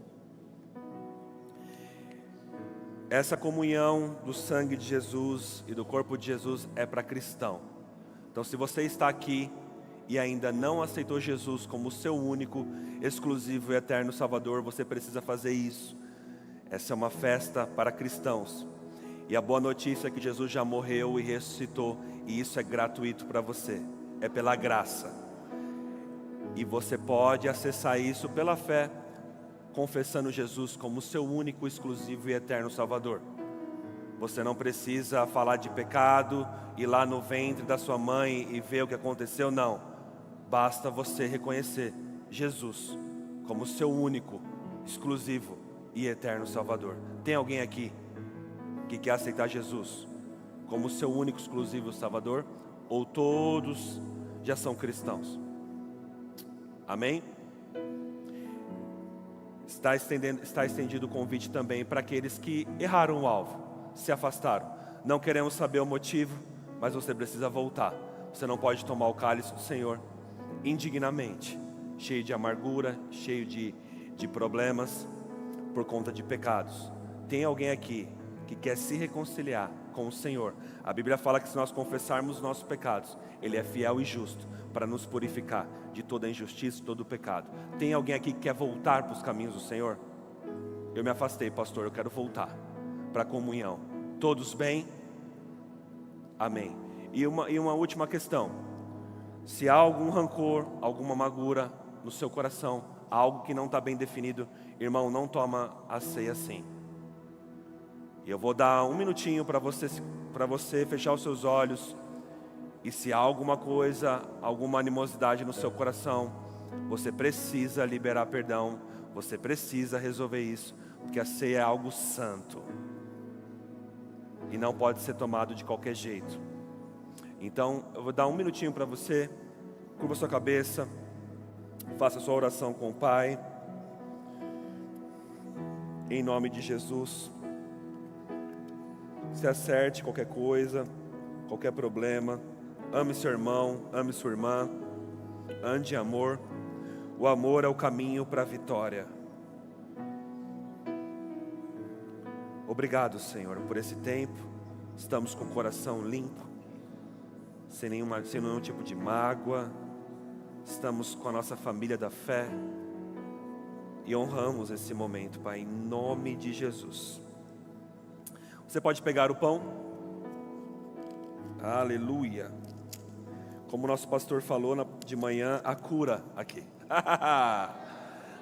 Essa comunhão do sangue de Jesus e do corpo de Jesus é para cristão. Então, se você está aqui e ainda não aceitou Jesus como seu único, exclusivo e eterno Salvador, você precisa fazer isso. Essa é uma festa para cristãos. E a boa notícia é que Jesus já morreu e ressuscitou, e isso é gratuito para você. É pela graça. E você pode acessar isso pela fé, confessando Jesus como seu único, exclusivo e eterno Salvador. Você não precisa falar de pecado, ir lá no ventre da sua mãe e ver o que aconteceu, não. Basta você reconhecer Jesus como seu único, exclusivo e eterno Salvador. Tem alguém aqui que quer aceitar Jesus como seu único, exclusivo Salvador? Ou todos já são cristãos? Amém? Está estendido o convite também para aqueles que erraram o alvo, se afastaram. Não queremos saber o motivo, mas você precisa voltar. Você não pode tomar o cálice do Senhor indignamente, cheio de amargura, cheio de problemas, por conta de pecados. Tem alguém aqui que quer se reconciliar com o Senhor? A Bíblia fala que se nós confessarmos os nossos pecados, Ele é fiel e justo para nos purificar de toda injustiça e todo o pecado. Tem alguém aqui que quer voltar para os caminhos do Senhor? Eu me afastei, pastor, eu quero voltar para a comunhão. Todos bem? Amém. E uma última questão: se há algum rancor, alguma amargura no seu coração, algo que não está bem definido, irmão, não toma a ceia assim. E eu vou dar um minutinho para você fechar os seus olhos. E se há alguma coisa, alguma animosidade no seu coração, você precisa liberar perdão, você precisa resolver isso, porque a ceia é algo santo e não pode ser tomado de qualquer jeito. Então, eu vou dar um minutinho para você. Curva sua cabeça, faça sua oração com o Pai, em nome de Jesus. Se acerte qualquer coisa, qualquer problema. Ame seu irmão, ame sua irmã, ande em amor. O amor é o caminho para a vitória. Obrigado, Senhor, por esse tempo. Estamos com o coração limpo, sem nenhum tipo de mágoa. Estamos com a nossa família da fé e honramos esse momento, Pai, em nome de Jesus. Você pode pegar o pão. Aleluia. Como o nosso pastor falou de manhã, a cura aqui.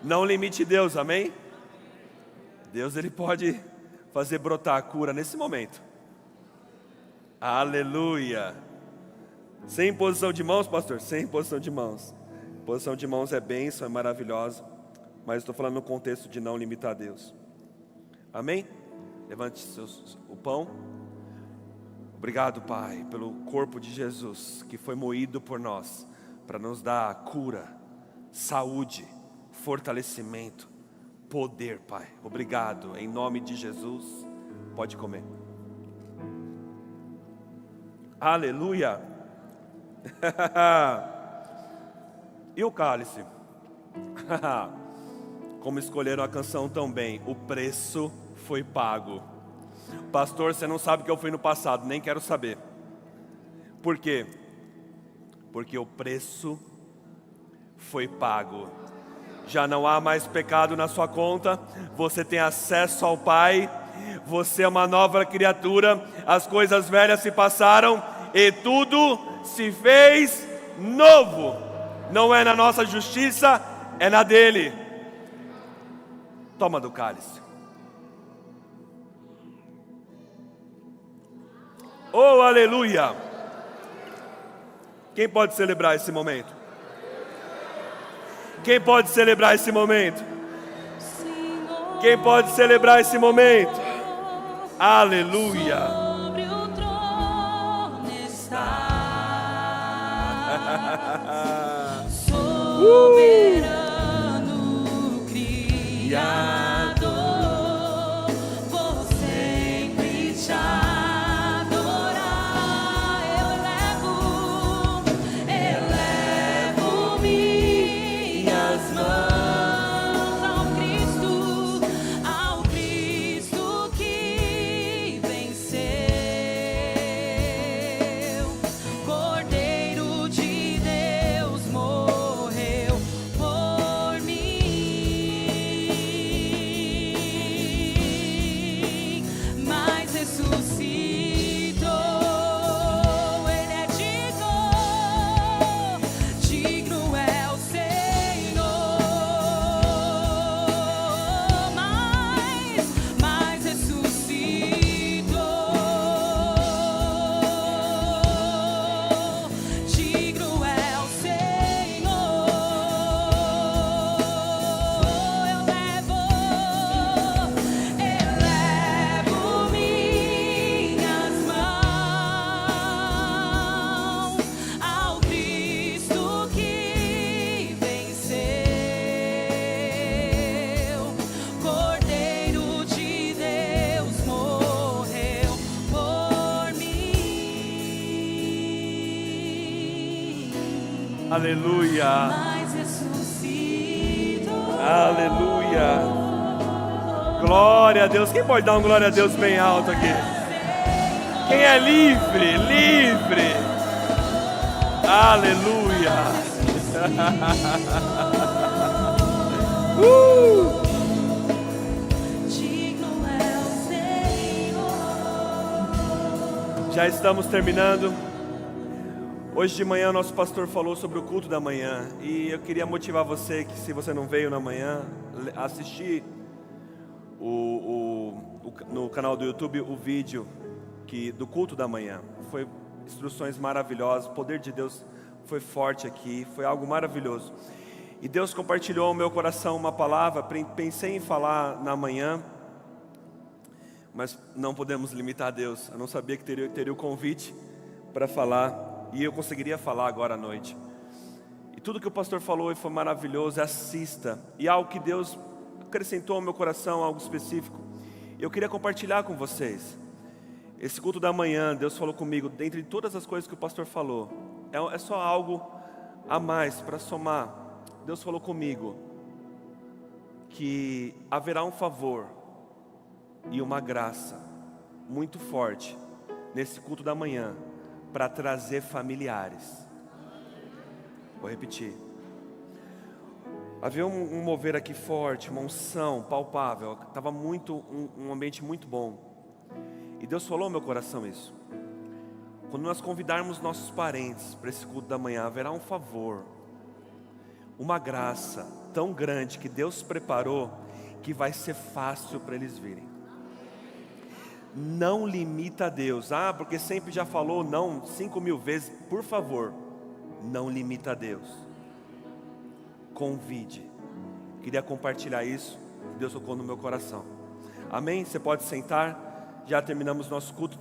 Não limite Deus, amém? Deus, Ele pode fazer brotar a cura nesse momento. Aleluia. Sem imposição de mãos, pastor? Sem imposição de mãos. Imposição de mãos é bênção, é maravilhosa, mas estou falando no contexto de não limitar Deus. Amém? Levante o pão. Obrigado, Pai, pelo corpo de Jesus que foi moído por nós para nos dar cura, saúde, fortalecimento, poder, Pai. Obrigado, em nome de Jesus. Pode comer. Aleluia. E o cálice? Como escolheram a canção tão bem, o preço foi pago. Pastor, você não sabe o que eu fui no passado, nem quero saber. Por quê? Porque o preço foi pago. Já não há mais pecado na sua conta, você tem acesso ao Pai, você é uma nova criatura, as coisas velhas se passaram e tudo se fez novo. Não é na nossa justiça, é na dele. Toma do cálice. Oh, aleluia! Quem pode celebrar esse momento? Quem pode celebrar esse momento? Quem pode celebrar esse momento? Aleluia! Sobre o trono está, soberano Criador, vou sempre te adorar. Elevo minhas mãos ao Cristo que venceu. Cordeiro de Deus morreu por mim, mas ressuscitou. Ele é digno é o Senhor. Mas ressuscitou. Digno é o Senhor. Eu elevo minhas mãos ao Cristo que venceu. Cordeiro de Deus morreu por mim, Aleluia! mas ressuscitou. Aleluia! Glória a Deus. Quem pode dar um glória a Deus bem alto aqui? Quem é livre? Livre! Aleluia! Digno é o Senhor. Já estamos terminando. Hoje de manhã nosso pastor falou sobre o culto da manhã. E eu queria motivar você que, se você não veio na manhã, assistir no canal do YouTube o vídeo do culto da manhã. Foi instruções maravilhosas, o poder de Deus foi forte aqui, foi algo maravilhoso. E Deus compartilhou ao meu coração uma palavra. Pensei em falar na manhã, mas não podemos limitar a Deus. Eu não sabia que teria o convite para falar, e eu conseguiria falar agora à noite. E tudo que o pastor falou foi maravilhoso. Assista. E algo que Deus acrescentou ao meu coração, algo específico, eu queria compartilhar com vocês. Esse culto da manhã, Deus falou comigo, dentre todas as coisas que o pastor falou, é só algo a mais para somar. Deus falou comigo que haverá um favor e uma graça muito forte nesse culto da manhã para trazer familiares. Vou repetir. Havia um mover aqui forte, uma unção palpável. Estava um ambiente muito bom. E Deus falou ao meu coração isso. Quando nós convidarmos nossos parentes para esse culto da manhã, haverá um favor, uma graça tão grande que Deus preparou, que vai ser fácil para eles virem. Não limita a Deus. Porque sempre já falou não 5.000 vezes. Por favor, não limita a Deus. Convide. Queria compartilhar isso. Deus tocou no meu coração. Amém? Você pode sentar. Já terminamos nosso culto.